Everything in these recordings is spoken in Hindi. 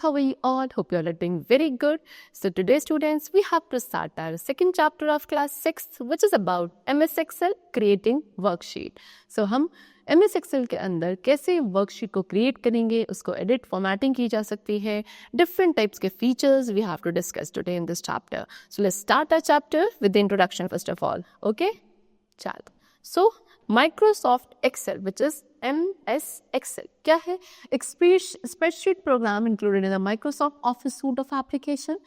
how are you all? Hope you all are doing very good. So today students, we have to start our second chapter of class 6, which is about MS Excel creating worksheet. So हम MS Excel के अंदर कैसे वर्कशीट को क्रिएट करेंगे, उसको एडिट फॉर्मेटिंग की जा सकती है, डिफरेंट टाइप्स के features we have to discuss today in this chapter. So let's start our chapter with the introduction first of all. Okay, चलो. So Microsoft Excel, which is MS Excel, क्या है? एक spreadsheet program included in the Microsoft Office suite of application.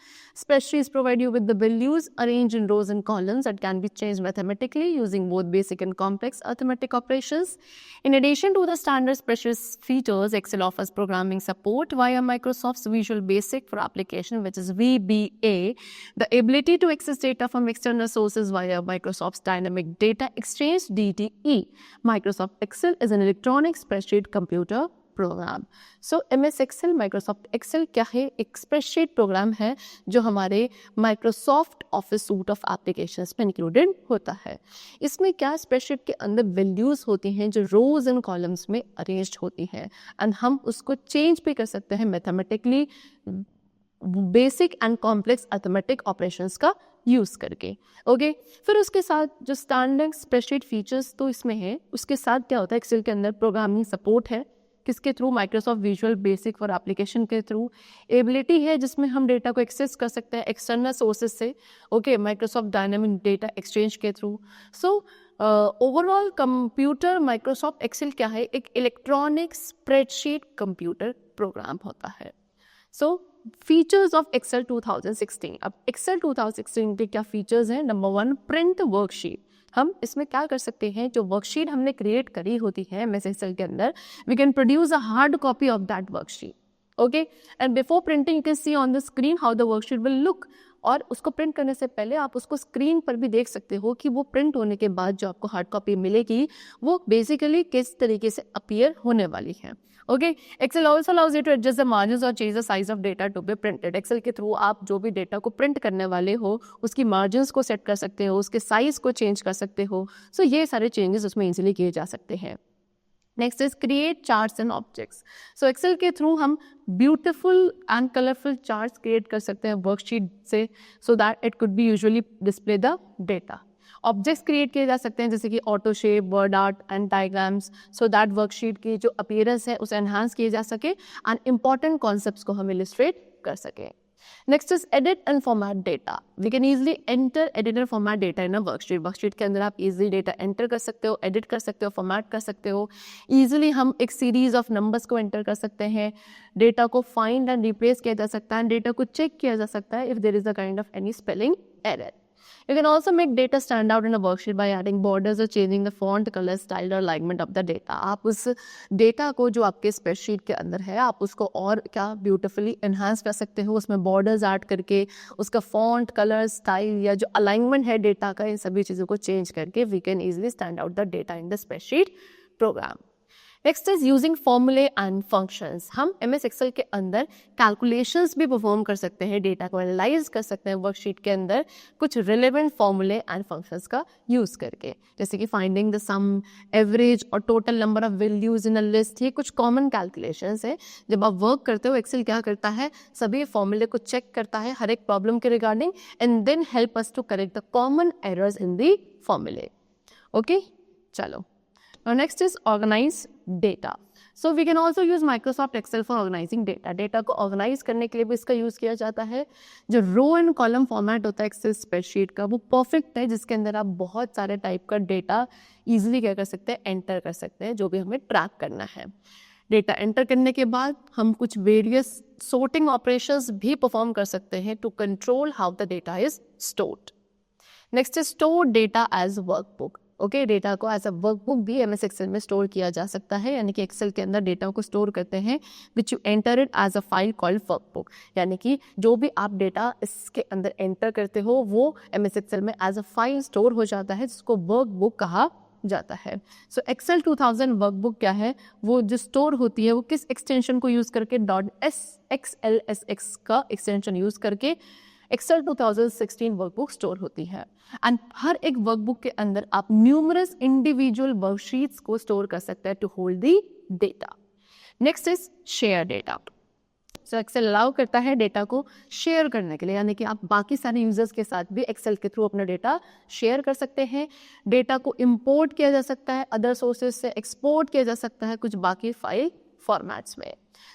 Spreadsheets provide you with the values arranged in rows and columns that can be changed mathematically using both basic and complex arithmetic operations. In addition to the standard spreadsheet features, Excel offers programming support via Microsoft's Visual Basic for application, which is VBA, the ability to access data from external sources via Microsoft's Dynamic Data Exchange (DDE). Microsoft Excel is an electronic spreadsheet computer program. So MS Excel, Microsoft Excel क्या है? एक spreadsheet program है जो हमारे Microsoft Office suite of applications में included होता है. इसमें क्या spreadsheet के अंदर values होती हैं जो rows and columns में arranged होती हैं, and हम उसको change भी कर सकते हैं mathematically basic and complex arithmetic operations का यूज़ करके. ओके, फिर उसके साथ जो स्टैंडर्ड स्प्रेडशीट फीचर्स तो इसमें है, उसके साथ क्या होता है एक्सेल के अंदर प्रोग्रामिंग सपोर्ट है. किसके through? Microsoft Visual Basic for application के थ्रू. एबिलिटी है जिसमें हम डेटा को एक्सेस कर सकते हैं एक्सटर्नल सोर्सेज से. Okay, Microsoft dynamic data exchange के through. So overall computer Microsoft Excel क्या है? एक इलेक्ट्रॉनिक स्प्रेडशीट कंप्यूटर प्रोग्राम होता है. So features of Excel 2016. अब एक्सेल 2016 के क्या फीचर्स हैं? Number 1, print worksheet. हम इसमें क्या कर सकते हैं, जो वर्कशीट हमने क्रिएट करी होती है MS Excel के अंदर, we can produce a hard copy of that worksheet. Okay, and before printing you can see on the screen how the worksheet will look. और उसको प्रिंट करने से पहले आप उसको स्क्रीन पर भी देख सकते हो कि वो प्रिंट होने के बाद जो आपको हार्ड कॉपी मिलेगी वो बेसिकली किस तरीके से अपीयर होने वाली है. Okay, Excel also allows you to adjust the margins और change the size of data to be printed. Excel के थ्रू आप जो भी डेटा को प्रिंट करने वाले हो उसकी मार्जिन्स को सेट कर सकते हो, उसके साइज को चेंज कर सकते हो. सो ये सारे चेंजेस उसमें इजीली किए जा सकते हैं. Next is create charts and objects. So Excel के थ्रू हम beautiful and colourful charts create कर सकते हैं वर्कशीट से, so that it could be usually display the data. Objects create किए जा सकते हैं जैसे कि auto shape, word art and diagrams, so that worksheet की जो अपीयरेंस है उसे एनहांस किए जा सके एंड इंपॉर्टेंट कॉन्सेप्ट्स को हम इलिस्ट्रेट कर सकें. Next is edit and format data. We can easily enter, edit and format data in a worksheet. Worksheet के अंदर आप इजीली डेटा एंटर कर सकते हो, एडिट कर सकते हो, फॉर्मेट कर सकते हो. इजीली हम एक सीरीज ऑफ नंबर्स को एंटर कर सकते हैं. डेटा को फाइंड एंड रिप्लेस किया जा सकता है. डेटा को चेक किया जा सकता है if there is a kind of any spelling error. You can also make data stand out in a worksheet by adding borders or changing the font, color, style or alignment of the data. आप उस डेटा को जो आपके स्प्रेडशीट के अंदर है आप उसको और क्या ब्यूटिफुली एनहांस कर सकते हो, उसमें बॉर्डर्स ऐड करके उसका फॉन्ट, कलर, स्टाइल या जो अलाइनमेंट है डेटा का, इन सभी चीज़ों को चेंज करके we can easily stand out the data in the spreadsheet program. Next is using formulae and functions. हम MS Excel के अंदर कैलकुलेशंस भी परफॉर्म कर सकते हैं, डेटा को एनालाइज कर सकते हैं वर्कशीट के अंदर कुछ रिलेवेंट फॉर्मूले एंड फंक्शंस का यूज़ करके, जैसे कि फाइंडिंग द सम, एवरेज और total number of values in a list. ये कुछ कॉमन कैलकुलेशंस है. जब आप वर्क करते हो एक्सेल क्या करता है, सभी फॉर्मूले को चेक करता है हर एक प्रॉब्लम के regarding and then help us to correct the common errors in the formulae. Okay, चलो. Now next is organize data. So we can also use Microsoft Excel for organizing data. Data को ऑर्गेनाइज करने के लिए भी इसका यूज़ किया जाता है. जो रो एंड कॉलम फॉर्मेट होता है एक्सेल स्प्रेडशीट का वो परफेक्ट है, जिसके अंदर आप बहुत सारे टाइप का डेटा इजीली क्या कर सकते हैं, एंटर कर सकते हैं जो भी हमें ट्रैक करना है. डेटा एंटर करने के बाद हम कुछ वेरियस sorting ऑपरेशंस भी परफॉर्म कर सकते हैं to control how the data is stored. Next is store data as workbook. Okay, data को एज अ वर्कबुक भी MS Excel में स्टोर किया जा सकता है, यानी कि एक्सेल के अंदर डेटा को स्टोर करते हैं which you enter it as a file called workbook. यानी कि जो भी आप डेटा इसके अंदर एंटर करते हो वो MS Excel में एज अ फाइल स्टोर हो जाता है, जिसको वर्कबुक कहा जाता है. सो एक्सेल 2000 वर्कबुक क्या है, वो जो स्टोर होती है वो किस एक्सटेंशन को यूज़ करके, .xlsx का एक्सटेंशन यूज़ करके एक्सेल 2016 वर्कबुक स्टोर होती है. एंड हर एक वर्कबुक के अंदर आप न्यूमरस इंडिविजुअल वर्कशीट्स को स्टोर कर सकते हैं to hold the data. Next is share data. So Excel allow करता है डेटा को शेयर करने के लिए, यानी कि आप बाकी सारे यूजर्स के साथ भी एक्सेल के थ्रू अपना डेटा शेयर कर सकते हैं। डेटा को इंपोर्ट किया जा सकता है, अदर सोर्सेज से एक्सपोर्ट किया जा सकता है कुछ बाकी फाइल फॉर्मेट्स में।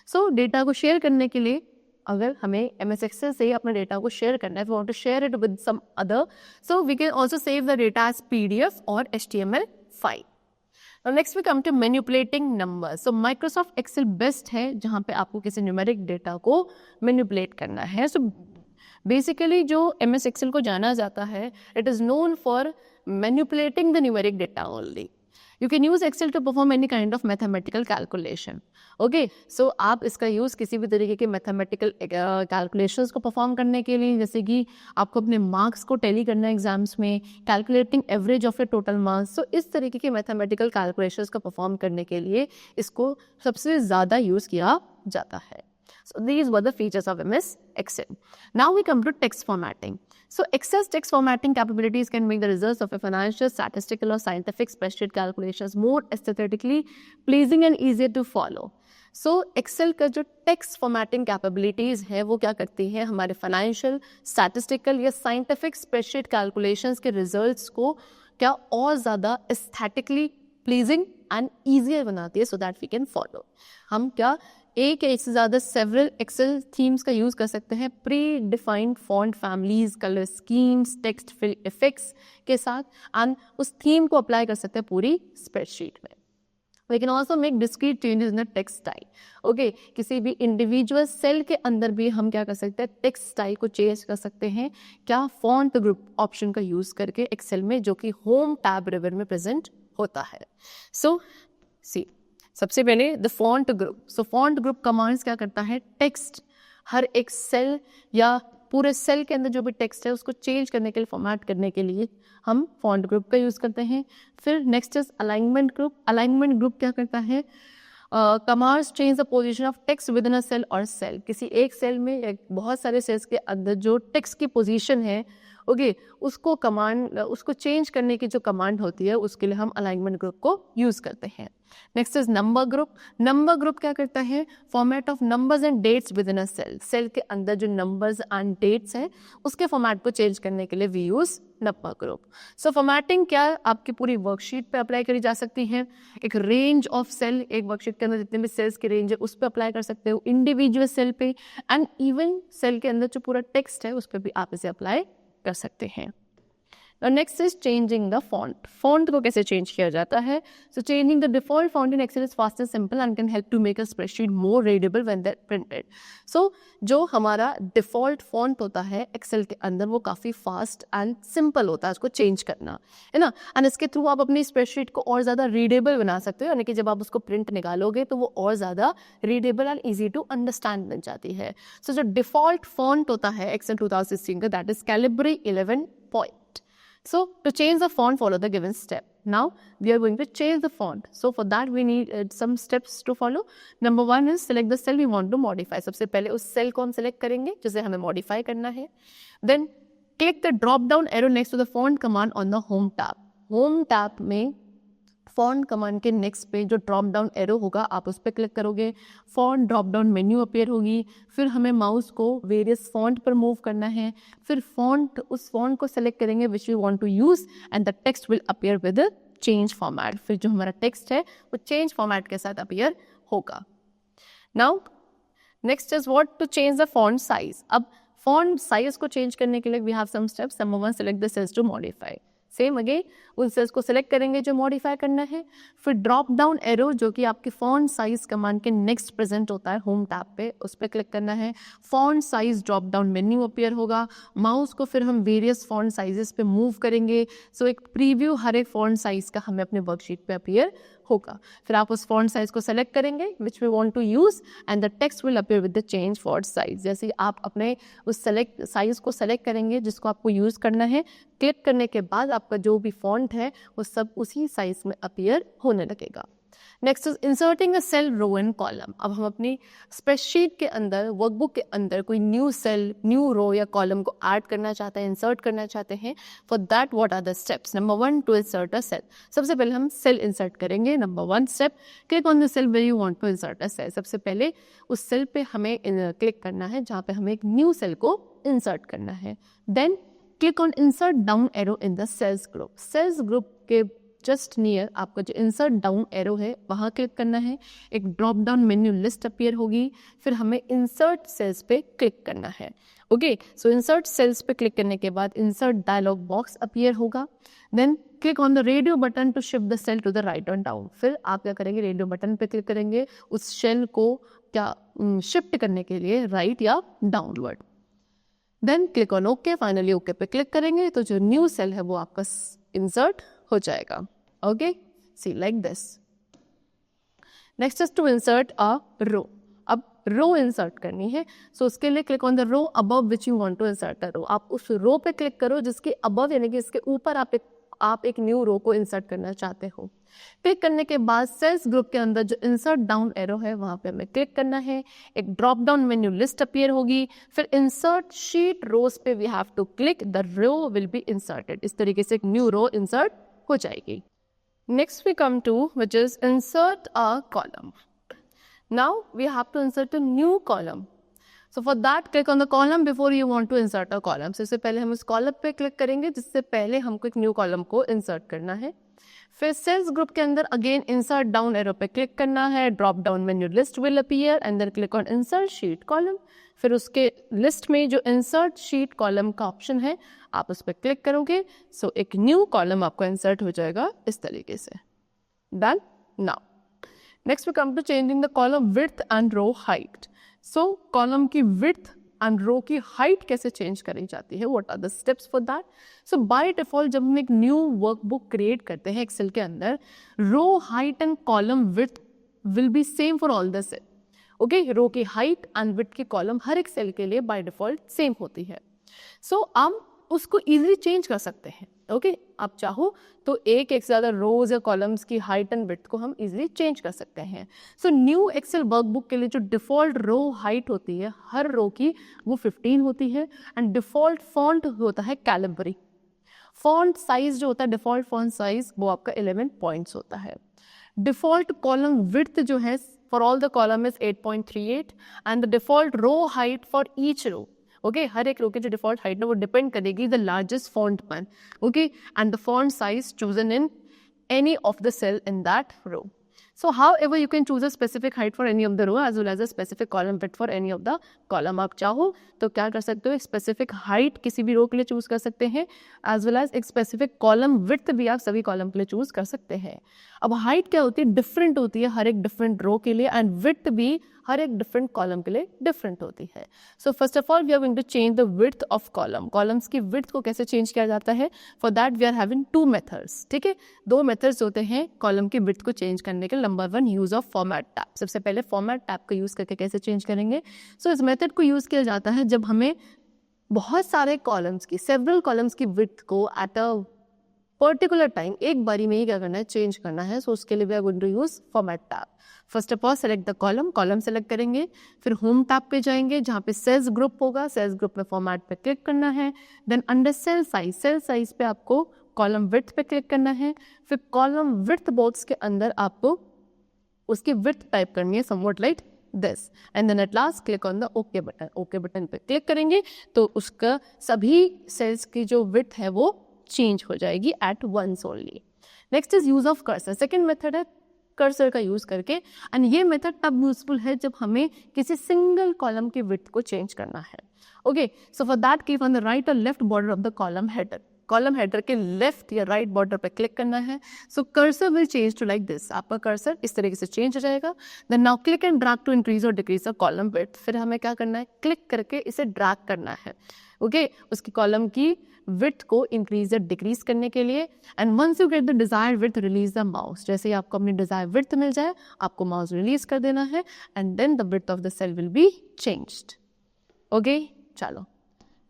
सो डेटा को शेयर करने के लिए अगर हमें MS Excel से अपने डेटा को शेयर करना है, we want to share it with some other, so we can also save the data as PDF और HTML file. Now next we come to manipulating numbers. So Microsoft Excel best है जहाँ पे आपको किसी न्यूमेरिक डेटा को मैनिपुलेट करना है। So basically जो MS Excel को जाना जाता है, it is known for manipulating the numeric data only. You can use Excel to perform any kind of mathematical calculation. Okay, so आप इसका यूज़ किसी भी तरीके के मैथमेटिकल कैलकुलेशंस को परफॉर्म करने के लिए, जैसे कि आपको अपने मार्क्स को टैली करना है एग्जाम्स में, calculating average of a total marks, so इस तरीके के मैथमेटिकल कैलकुलेशंस को परफॉर्म करने के लिए इसको सबसे ज़्यादा यूज़ किया जाता है। So these were the features of MS Excel. Now we come to text formatting. So Excel's text formatting capabilities can make the results of a financial, statistical or scientific spreadsheet calculations more aesthetically pleasing and easier to follow. So Excel का जो text formatting capabilities है वो क्या करती है, हमारे financial, statistical या scientific spreadsheet calculations के results को क्या और ज़्यादा aesthetically pleasing and easier बनाती है, so that we can follow. हम क्या एक या एक से ज़्यादा सेवरल एक्सेल थीम्स का यूज़ कर सकते हैं, predefined font families, colour schemes, text fill effects के साथ, एंड उस थीम को अप्लाई कर सकते हैं पूरी स्प्रेडशीट में। We can also make discrete changes in the text style. Okay, किसी भी इंडिविजुअल सेल के अंदर भी हम क्या कर सकते हैं, टेक्स्ट स्टाइल को चेंज कर सकते हैं, क्या फॉन्ट ग्रुप ऑप्शन का यूज़ करके एक्सेल में, जो कि होम टैब रिवर में प्रेजेंट होता है। सो सी सबसे पहले the font group. So font group commands क्या करता है, टेक्स्ट हर एक सेल या पूरे सेल के अंदर जो भी टेक्स्ट है उसको चेंज करने के लिए, फॉर्मेट करने के लिए हम फॉन्ट ग्रुप का यूज़ करते हैं। फिर next is alignment group. Alignment group क्या करता है, commands change the position of text within a cell और सेल, किसी एक सेल में या बहुत सारे सेल्स के अंदर जो टेक्स्ट की पोजीशन है, ओके, उसको कमांड, उसको चेंज करने की जो कमांड होती है उसके लिए हम अलाइनमेंट ग्रुप को यूज़ करते हैं। Next is number group. Number group क्या करता है, format of numbers and dates within a cell, cell के अंदर जो नंबर्स एंड डेट्स हैं उसके फॉर्मेट को चेंज करने के लिए we use number group. So formatting क्या आपकी पूरी वर्कशीट पे अप्लाई करी जा सकती है, एक रेंज ऑफ सेल, एक वर्कशीट के अंदर जितने भी सेल्स की रेंज है उस पर अप्लाई कर सकते हो, इंडिविजुअल सेल पे, एंड इवन सेल के अंदर जो पूरा टेक्स्ट है उस पर भी आप इसे अप्लाई कर सकते हैं। Next is changing the font. Font को कैसे चेंज किया जाता है, so changing the default font in Excel is fast and simple and can help to make a spreadsheet more readable when that printed. So जो हमारा डिफॉल्ट फॉन्ट होता है एक्सेल के अंदर वो काफ़ी फास्ट एंड सिंपल होता है उसको चेंज करना, है ना, एंड इसके थ्रू आप अपनी स्प्रेडशीट को और ज़्यादा रीडेबल बना सकते हो, यानी कि जब आप उसको प्रिंट निकालोगे तो वो और ज़्यादा readable and easy to understand बन जाती है। सो जो डिफॉल्ट फॉन्ट होता है एक्सेल 2016 का, that is Calibri 11 point. So to change the font, follow the given step. Now we are going to change the font. So for that we need some steps to follow. Number one is select the cell we want to modify. सबसे पहले उस सेल को हम select करेंगे जिसे हमें modify करना है. Then click the drop down arrow next to the font command on the home tab. Home tab में फॉन्ट कमांड के नेक्स्ट पे जो ड्रॉप डाउन एरो होगा आप उस पर क्लिक करोगे, font drop down menu appear होगी, फिर हमें माउस को वेरियस फॉन्ट पर मूव करना है, फिर फॉन्ट, उस फॉन्ट को सेलेक्ट करेंगे which we want to use and the text will appear with change format. फिर जो हमारा टेक्स्ट है वो चेंज फॉर्मेट के साथ अपीयर होगा। Now next is what to change the font size. अब फॉन्ट साइज को चेंज करने के लिए we have some steps. Number one, select the cells to modify. Same again उन सेल्स को सिलेक्ट करेंगे जो मॉडिफाई करना है, फिर ड्रॉप डाउन एरो जो कि आपकी फॉन्ट साइज कमांड के नेक्स्ट प्रेजेंट होता है होम टैब पे, उस पर क्लिक करना है, font size drop down menu appear होगा, माउस को फिर हम वेरियस फॉन्ट साइजेस पे मूव करेंगे। सो एक प्रीव्यू हर एक फॉन्ट साइज का हमें अपने वर्कशीट पे अपीयर होगा। फिर आप उस फॉन्ट साइज को सेलेक्ट करेंगे which we want to use and the text will appear with the change font size. जैसे ही आप अपने उस सेलेक्ट साइज को सेलेक्ट करेंगे जिसको आपको यूज करना है, क्लिक करने के बाद आपका जो भी फॉन्ट है वो सब उसी साइज में अपीयर होने लगेगा। Next is inserting a cell, row and column. अब हम अपनी स्प्रेडशीट के अंदर, वर्कबुक के अंदर कोई न्यू सेल, न्यू रो या कॉलम को ऐड करना चाहते हैं, इंसर्ट करना चाहते हैं। For that what are the steps? Number 1, to insert a cell. सबसे पहले हम सेल इंसर्ट करेंगे। Number 1 step, click on the cell where you want to insert a cell. सबसे पहले उस सेल पे हमें क्लिक करना है जहाँ पे हमें एक न्यू सेल को इंसर्ट करना है। Then click on insert down arrow in the cells group. Cells group के जस्ट नियर आपका जो इंसर्ट डाउन एरो है वहाँ क्लिक करना है। एक drop down menu list appear होगी, फिर हमें इंसर्ट सेल्स पे क्लिक करना है। ओके, सो इंसर्ट सेल्स पे क्लिक करने के बाद इंसर्ट डायलॉग बॉक्स अपीयर होगा। Then click on the radio button to shift the cell to the right और डाउन। फिर आप क्या करेंगे, रेडियो बटन पे क्लिक करेंगे उस सेल को क्या शिफ्ट करने के लिए राइट या downward. Then click on okay, finally okay पे क्लिक करेंगे तो जो न्यू सेल है वो आपका इंसर्ट हो जाएगा। Okay, see like this. Next is to insert a row. अब रो इंसर्ट करनी है, सो उसके लिए click on the row above which you want to insert a row. आप उस रो पे क्लिक करो जिसके अबव यानी कि इसके ऊपर आप एक न्यू रो को इंसर्ट करना चाहते हो। क्लिक करने के बाद सेल्स ग्रुप के अंदर जो इंसर्ट डाउन एरो है वहां पे हमें क्लिक करना है। एक drop down menu list appear होगी, फिर इंसर्ट शीट रोज पे we have to click, the row will be inserted. इस तरीके से एक न्यू रो इंसर्ट हो जाएगी। Next we come to which is insert a column. Now we have to insert a new column. So for that click on the column before you want to insert a column. सबसे पहले हम उस कॉलम पे क्लिक करेंगे जिससे पहले हमको एक न्यू कॉलम को इंसर्ट करना है। फिर सेल्स ग्रुप के अंदर अगेन इंसर्ट डाउन एरो पे क्लिक करना है, drop down menu list will appear and then click on insert sheet column. फिर उसके लिस्ट में जो इंसर्ट शीट कॉलम का ऑप्शन है आप उस पर क्लिक करोगे, सो एक न्यू कॉलम आपको इंसर्ट हो जाएगा इस तरीके से। Done. Now next we come to changing the column width and row height. So column की विड्थ एंड रो की हाइट कैसे चेंज करी जाती है, what are the steps for that? So by default जब हम एक न्यू वर्कबुक क्रिएट करते हैं एक्सेल के अंदर, row height and column width will be same for all the cell. Okay, row की हाइट एंड विड्थ की कॉलम हर एक सेल के लिए बाय डिफॉल्ट सेम होती है। सो हम उसको इजीली चेंज कर सकते हैं। ओके, आप चाहो तो एक से ज़्यादा रोज या कॉलम्स की हाइट एंड विड्थ को हम इजीली चेंज कर सकते हैं। सो न्यू एक्सेल वर्कबुक के लिए जो डिफ़ॉल्ट रो हाइट होती है हर रो की वो 15 होती है एंड डिफ़ॉल्ट फॉन्ट होता है कैलिबरी। फॉन्ट साइज जो होता है डिफ़ॉल्ट फॉन्ट साइज वो आपका 11 पॉइंट्स होता है। डिफ़ॉल्ट कॉलम विड्थ जो है for all the column is 8.38 and the default row height for each row. Okay, हर एक रो की जो डिफॉल्ट हाइट है वो डिपेंड करेगी द लार्जेस्ट फॉन्ट पर। Okay, and the font size chosen in any of the cell in that row. So however you can choose a specific height for any of the row as well as a specific column width for any of the column. आप चाहो तो क्या कर सकते हो, एक स्पेसिफिक हाइट किसी भी रो के लिए चूज कर सकते हैं एज वेल एज एक स्पेसिफिक कॉलम विड्थ भी आप सभी कॉलम के लिए चूज कर सकते हैं। अब हाइट क्या होती है, डिफरेंट होती है हर एक डिफरेंट रो के लिए एंड विड्थ भी हर एक डिफरेंट कॉलम के लिए डिफरेंट होती है। So first of all we are going to change the width of column. Columns की विड्थ को कैसे चेंज किया जाता है, for that we are having 2 methods. ठीक है, 2 मेथड्स होते हैं कॉलम की विड्थ को चेंज करने के। Number 1 use of format tab. सबसे पहले फॉर्मेट टैब का यूज करके कैसे चेंज करेंगे। सो इस मेथड को यूज किया जाता है जब हमें बहुत सारे कॉलम्स की, सेवरल कॉलम्स की विड्थ को एट अ पर्टिकुलर टाइम एक बारी में ही क्या करना है, चेंज करना है। सो उसके लिए we are going to use format tab. First of all select the column, column select करेंगे, फिर होम टैब पे जाएंगे जहाँ पे सेल्स ग्रुप होगा, सेल्स ग्रुप में फॉर्मेट पे क्लिक करना है। देन अंडर सेल साइज पे आपको कॉलम विड्थ पे क्लिक करना है। फिर कॉलम विड्थ बॉक्स के अंदर आपको उसकी विड्थ टाइप करनी है somewhat like this and then at last click on the okay button. Okay button पे क्लिक करेंगे तो उसका सभी सेल्स की जो विड्थ है वो चेंज हो जाएगी at once only. Next is use of cursor. Second method है कर्सर का यूज करके एंड ये मेथड तब यूजफुल है जब हमें किसी सिंगल कॉलम की विड्थ को चेंज करना है। Okay, so for that click on the right और left border of the column header. Column header के लेफ्ट या राइट बॉर्डर पे क्लिक करना है। So cursor will change to like this. आपका कर्सर इस तरीके से चेंज हो जाएगा। Then now click and drag to increase और डिक्रीज द कॉलम विड्थ। फिर हमें क्या करना है, क्लिक करके इसे ड्रैग करना है। ओके, उसकी कॉलम की विड्थ को इंक्रीज या डिक्रीज करने के लिए। And once you get the desired width release the mouse. जैसे ही आपको अपनी डिजायर्ड विड्थ मिल जाए आपको माउस रिलीज कर देना है and then the width of the cell will be changed. Okay, चलो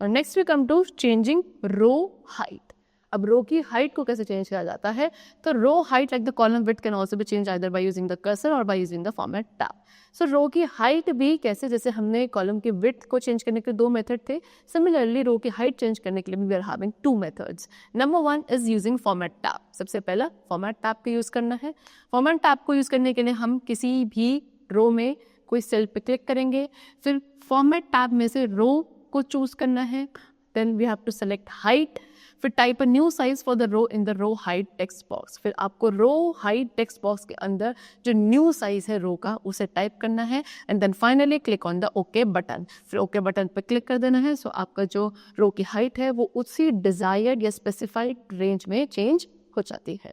और next we come to changing row height. अब रो की हाइट को कैसे चेंज किया जाता है, तो row height like the column width can also be change either by using the cursor और by using the format tab. So row की हाइट भी कैसे, जैसे हमने कॉलम की विड्थ को चेंज करने के 2 मेथड थे, सिमिलरली रो की हाइट चेंज करने के लिए we are having 2 methods. Number 1 is using format tab. सबसे पहला फॉर्मेट टैब का यूज करना है। फॉर्मेट टैब को यूज करने के लिए हम किसी भी रो में कोई सेल पे क्लिक करेंगे, फिर फॉर्मेट टैब में से रो को चूज करना है, then we have to select height, फिर type a new size for the row in the row height text box. फिर आपको रो हाइट टेक्स्ट बॉक्स के अंदर जो न्यू साइज है रो का उसे टाइप करना है, and then finally click on the okay button. फिर ओके बटन पर क्लिक कर देना है। सो आपका जो रो की हाइट है वो उसी डिजायर्ड या स्पेसिफाइड रेंज में चेंज हो जाती है।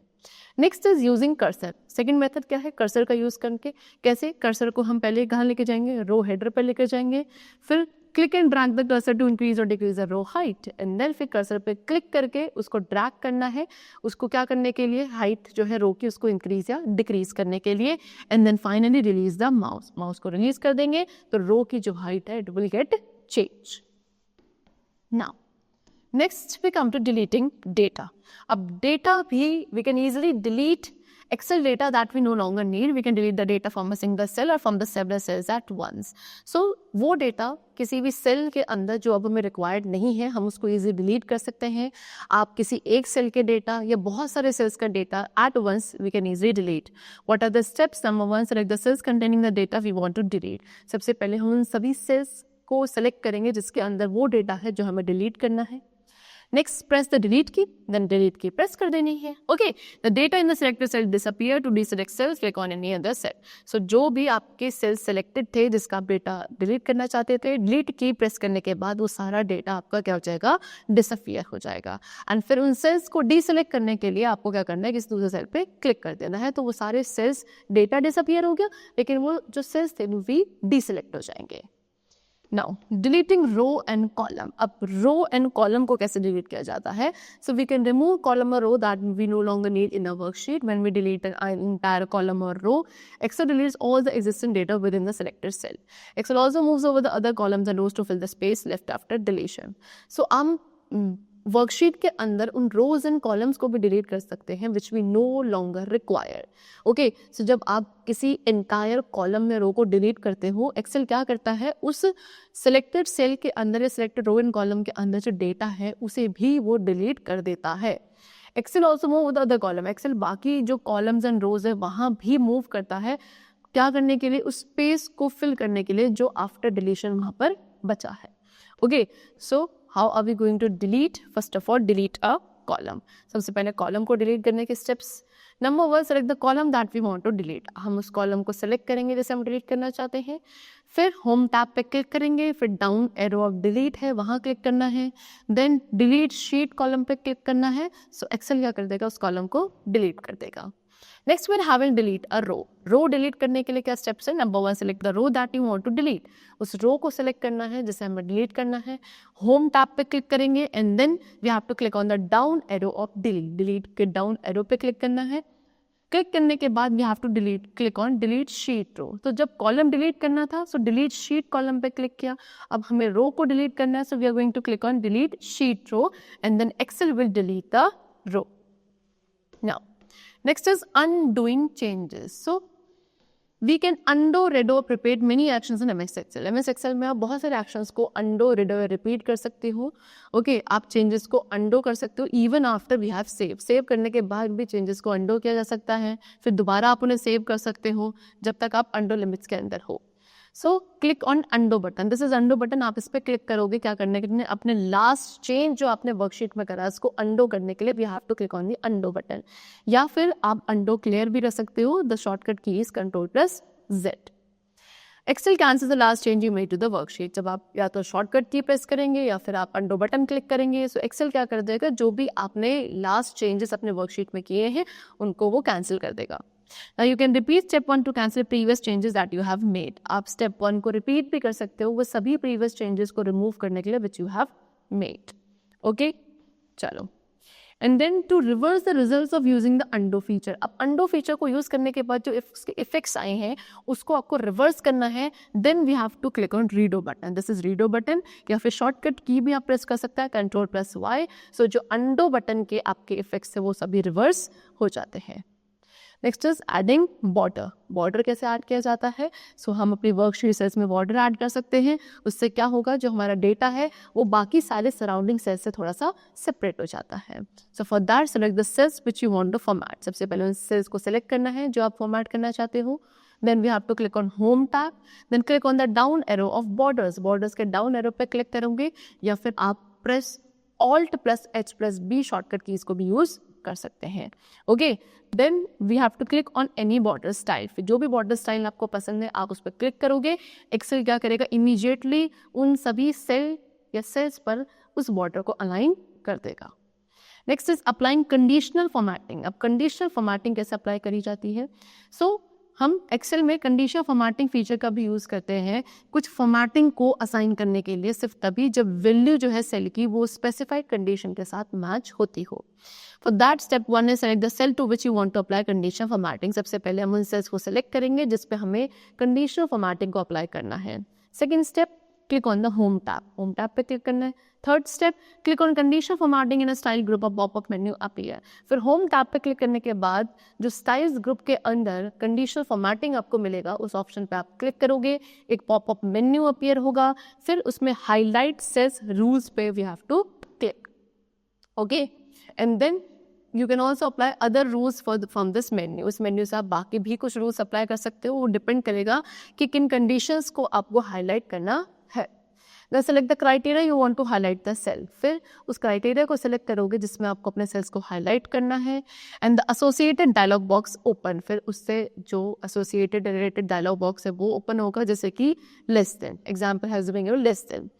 Next is using cursor. Second method क्या है, कर्सर का यूज करके। कैसे, कर्सर को हम पहले कहाँ लेके जाएंगे, रो हेडर पर लेकर जाएंगे, फिर click and drag the cursor to increase और decrease the row height, and then फिर कर्सर पे क्लिक करके उसको ड्रैग करना है, उसको क्या करने के लिए, हाइट जो है रो की उसको इंक्रीज या डिक्रीज करने के लिए, and then finally release the mouse. Mouse को रिलीज कर देंगे तो रो की जो हाइट है it will get change. Now next we come to deleting data. अब data भी we can easily delete Excel data that we no longer need. We can delete the data from a single cell or from the several cells at once. So वो data किसी भी cell के अंदर जो अब हमें required नहीं है, हम उसको easily delete कर सकते हैं। आप किसी एक cell के data या बहुत सारे cells का data at once we can easily delete. What are the steps? Number 1, select the cells containing the data we want to delete. सबसे पहले हम उन सभी cells को select करेंगे जिसके अंदर वो data है जो हमें delete करना है। Next, press the delete key, then delete key press कर देनी है। Okay, the data in the selected cell disappear. To deselect cells, click on any other cell. So जो भी आपके cells selected थे जिसका आप data delete करना चाहते थे, delete key press करने के बाद वो सारा data आपका क्या हो जाएगा, disappear हो जाएगा। And फिर उन cells को deselect करने के लिए आपको क्या करना है, किसी दूसरे cell पे click कर देना है, तो वो सारे cells data disappear हो गया, लेकिन वो जो cells थे वो भी deselect हो जाएंगे। Now, deleting row and column. अब row and column को कैसे delete किया जाता है? So we can remove column or row that we no longer need in a worksheet. When we delete an entire column or row, Excel deletes all the existing data within the selected cell. Excel also moves over the other columns and rows to fill the space left after deletion. So हम वर्कशीट के अंदर उन रोज एंड कॉलम्स को भी डिलीट कर सकते हैं which we no longer require. Okay, so जब आप किसी एंटायर कॉलम में रो को डिलीट करते हो, एक्सेल क्या करता है, उस सिलेक्टेड सेल के अंदर या सिलेक्टेड रो एंड कॉलम के अंदर जो डेटा है उसे भी वो डिलीट कर देता है। Excel also move with other column. Excel बाकी जो कॉलम्स एंड रोज है वहाँ भी मूव करता है, क्या करने के लिए, उस स्पेस को फिल करने के लिए जो आफ्टर डिलीशन वहाँ पर बचा है। Okay, so how are we going to delete? First of all, delete a column. सबसे पहले कॉलम को डिलीट करने के steps. Number 1, select the column that we want to delete. हम उस कॉलम को सेलेक्ट करेंगे जैसे हम डिलीट करना चाहते हैं, फिर होम टैब पे क्लिक करेंगे, फिर डाउन एरो ऑफ डिलीट है वहाँ क्लिक करना है, देन डिलीट शीट कॉलम पे क्लिक करना है। सो एक्सेल क्या कर देगा, उस कॉलम को डिलीट कर देगा। Next we're having delete a row. Row delete करने के लिए क्या स्टेप्स है? Number 1, select the row that you want to delete. उस रो को सेलेक्ट करना है जिसे हमें डिलीट करना है, होम टैब पे क्लिक करेंगे and then we have to click on the down arrow of delete. Delete के डाउन एरो पे क्लिक करना है, क्लिक करने के बाद we have to delete, click on delete sheet row. तो जब कॉलम डिलीट करना था सो डिलीट शीट कॉलम पे क्लिक किया, अब हमें रो को डिलीट करना है so we are going to click on delete sheet row and then Excel will delete the row. Now next is undoing changes. So we can undo, redo, repeat many actions in MS Excel. MS Excel में आप बहुत सारे actions को undo, redo, repeat कर सकते हो। Okay, आप changes को undo कर सकते हो even after we have save. Save करने के बाद भी changes को undo किया जा सकता है, फिर दोबारा आप उन्हें save कर सकते हो जब तक आप undo limits के अंदर हो। So click on undo button. This is undo button. आप इस पर क्लिक करोगे क्या करने के लिए, अपने लास्ट चेंज जो आपने वर्कशीट में करा उसको अंडो करने के लिए we have to click on the undo button, या फिर आप अंडो क्लियर भी रख सकते हो। The shortcut key is Ctrl+Z। Excel cancels the last change you made to the worksheet. जब आप या तो शॉर्टकट की प्रेस करेंगे या फिर आप अंडो बटन क्लिक करेंगे, सो एक्सेल क्या कर देगा, जो भी आपने लास्ट चेंजेस अपने वर्कशीट में किए हैं उनको वो कैंसिल कर देगा। Now you can repeat step 1 to cancel previous changes that you have made. आप step 1 को repeat भी कर सकते हो वो सभी previous changes को remove करने के लिए which you have made. Okay? चलो and then to reverse the results of using the undo feature. अब अंडो फीचर को यूज करने के बाद जो इसके इफेक्ट्स आए हैं उसको आपको रिवर्स करना है. Then we have to click on redo button. This is redo button, या फिर शॉर्टकट की भी आप प्रेस कर सकते हैं, Ctrl+Y. सो जो अंडो बटन के आपके इफेक्ट्स है वो सभी रिवर्स हो जाते हैं. Next is adding border. Border कैसे ऐड किया जाता है? सो हम अपनी वर्कशीट सेल्स में बॉर्डर ऐड कर सकते हैं. उससे क्या होगा, जो हमारा डेटा है वो बाकी सारे सराउंडिंग सेल्स से थोड़ा सा सेपरेट हो जाता है. So for that select the cells which you want to format. सबसे पहले उन सेल्स को सेलेक्ट करना है जो आप फॉर्मेट करना चाहते हो. Then we have to click on Home tab. Then click on the down arrow of borders. Borders के down arrow पे click करोगे, या फिर आप press Alt+H+B शॉर्टकट कीज को भी यूज कर सकते हैं. Okay, then we have to click on any border style. फिर जो भी बॉर्डर स्टाइल आपको पसंद है आप उस पर क्लिक करोगे. एक्सेल क्या करेगा, इमीडिएटली उन सभी सेल या सेल्स पर उस बॉर्डर को अलाइन कर देगा. Next is applying conditional formatting. अब कंडीशनल फॉर्मेटिंग कैसे अप्लाई करी जाती है? सो हम एक्सेल में कंडीशनल फॉर्मेटिंग फीचर का भी यूज़ करते हैं कुछ फॉर्मेटिंग को असाइन करने के लिए, सिर्फ तभी जब वैल्यू जो है सेल की वो स्पेसिफाइड कंडीशन के साथ मैच होती हो. For that step 1 is select the cell to which you want to apply conditional formatting. सबसे पहले हम उन सेल्स को सेलेक्ट करेंगे जिस पे हमें कंडीशनल फॉर्मेटिंग को अप्लाई करना है. Second step, click on the home tab. Home tab पे क्लिक करना है. Third step, click on conditional formatting in a style group of popup menu appear. फिर होम टैब पे क्लिक करने के बाद जो स्टाइल्स ग्रुप के अंदर कंडीशनल फॉर्मेटिंग आपको मिलेगा उस ऑप्शन पे आप क्लिक करोगे, एक पॉपअप मेन्यू अपीयर होगा. फिर उसमें हाईलाइट सेल्स रूल्स पे we have to click. Okay, and then you can also apply other rules from this menu. उस मेन्यू से आप बाकी भी कुछ रूल्स अप्लाई कर सकते हो. वो डिपेंड करेगा कि किन कंडीशंस को आपको हाईलाइट करना है. Then select the criteria you want to highlight the cell. फिर उस क्राइटेरिया को सिलेक्ट करोगे जिसमें आपको अपने सेल्स को हाईलाइट करना है. And the associated dialog box open. फिर उससे जो एसोसिएटेड रिलेटेड डायलॉग बॉक्स है वो ओपन होगा, जैसे कि less than. Example has been less than.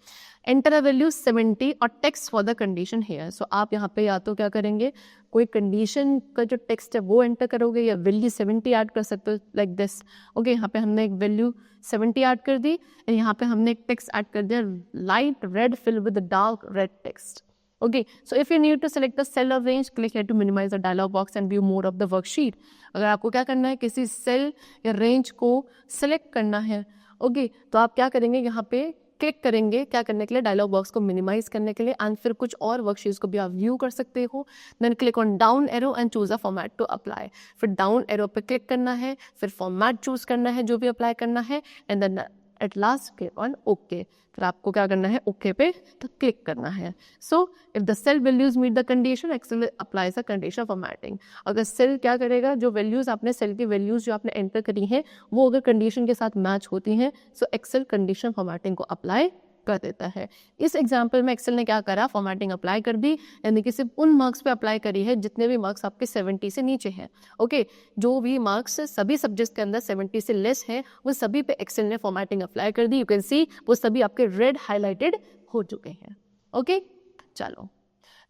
Enter a value 70 और text for the condition here. So आप यहाँ पे या तो क्या करेंगे, कोई कंडीशन का जो टेक्स्ट है वो एंटर करोगे या वैल्यू 70 ऐड कर सकते हो लाइक दिस. ओके, यहाँ पे हमने एक वैल्यू 70 ऐड कर दी और यहाँ पे हमने एक टेक्स्ट ऐड कर दिया light red fill with dark red text. Okay, so if you need to select the cell or range, click here to minimize the dialog box and view more of the worksheet. अगर आपको क्या करना है, किसी सेल या रेंज को सिलेक्ट करना है, ओके, तो आप क्या करेंगे, यहाँ पे क्लिक करेंगे क्या करने के लिए, डायलॉग बॉक्स को मिनिमाइज करने के लिए. एंड फिर कुछ और वर्कशीट्स को भी आप व्यू कर सकते हो. Then click on down arrow and choose a format to apply. फिर डाउन एरो पे क्लिक करना है, फिर फॉर्मेट चूज करना है जो भी अप्लाई करना है, and then at last click on okay. फिर आपको क्या करना है, ओके पे तो क्लिक करना है. So if the cell values meet the condition, Excel applies a conditional formatting. अगर सेल क्या करेगा, जो वैल्यूज आपने सेल की वैल्यूज जो आपने एंटर करी हैं वो अगर कंडीशन के साथ मैच होती हैं, सो एक्सेल कंडीशन फॉर्मेटिंग को अप्लाई कर देता है. इस एग्जाम्पल में एक्सेल ने क्या करा, फॉर्मेटिंग अप्लाई कर दी, यानी कि सिर्फ उन मार्क्स पे अप्लाई करी है जितने भी मार्क्स आपके 70 से नीचे हैं. ओके, जो भी मार्क्स सभी सब्जेक्ट्स के अंदर 70 से लेस हैं वो सभी पे एक्सेल ने फॉर्मेटिंग अप्लाई कर दी. यू कैन सी वो सभी आपके रेड हाईलाइटेड हो चुके हैं. ओके, चलो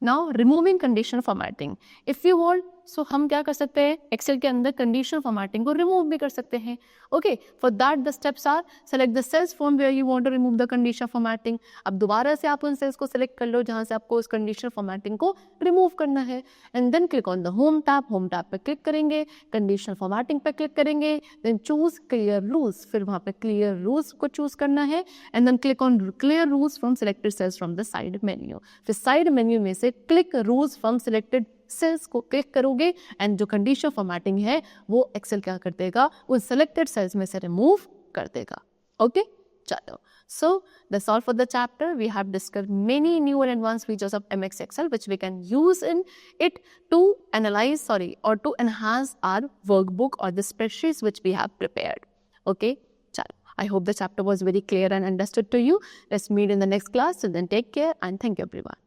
now removing conditional formatting. If you want, so हम क्या कर सकते हैं, एक्सेल के अंदर कंडीशनल फॉर्मेटिंग को रिमूव भी कर सकते हैं. Okay, for that the steps are select the cells from where you want to remove the conditional formatting. अब दोबारा से आप उन सेल्स को सिलेक्ट कर लो जहां से आपको उस कंडीशनल फॉर्मेटिंग को रिमूव करना है. And then click on the home tab. Home tab पे क्लिक करेंगे, कंडीशनल फॉर्मेटिंग पे क्लिक करेंगे, देन चूज क्लियर रूल्स. फिर वहां पे क्लियर रूल्स को चूज करना है and then click on clear rules from selected cells from the side menu. फिर साइड मेन्यू में से click rules from selected cells को क्लिक करोगे एंड जो कंडीशनल फॉर्मेटिंग है वो एक्सेल क्या कर देगा, उन सेलेक्टेड सेल्स में से रिमूव कर देगा. ओके, चलो. So that's all for the chapter. We have discussed many new and advanced features of MX Excel which we can use in it to analyze, or to enhance our workbook or the spreadsheets which we have prepared. Okay, chalo. I hope the chapter was very clear and understood to you. Let's meet in the next class. So then take care and thank you everyone.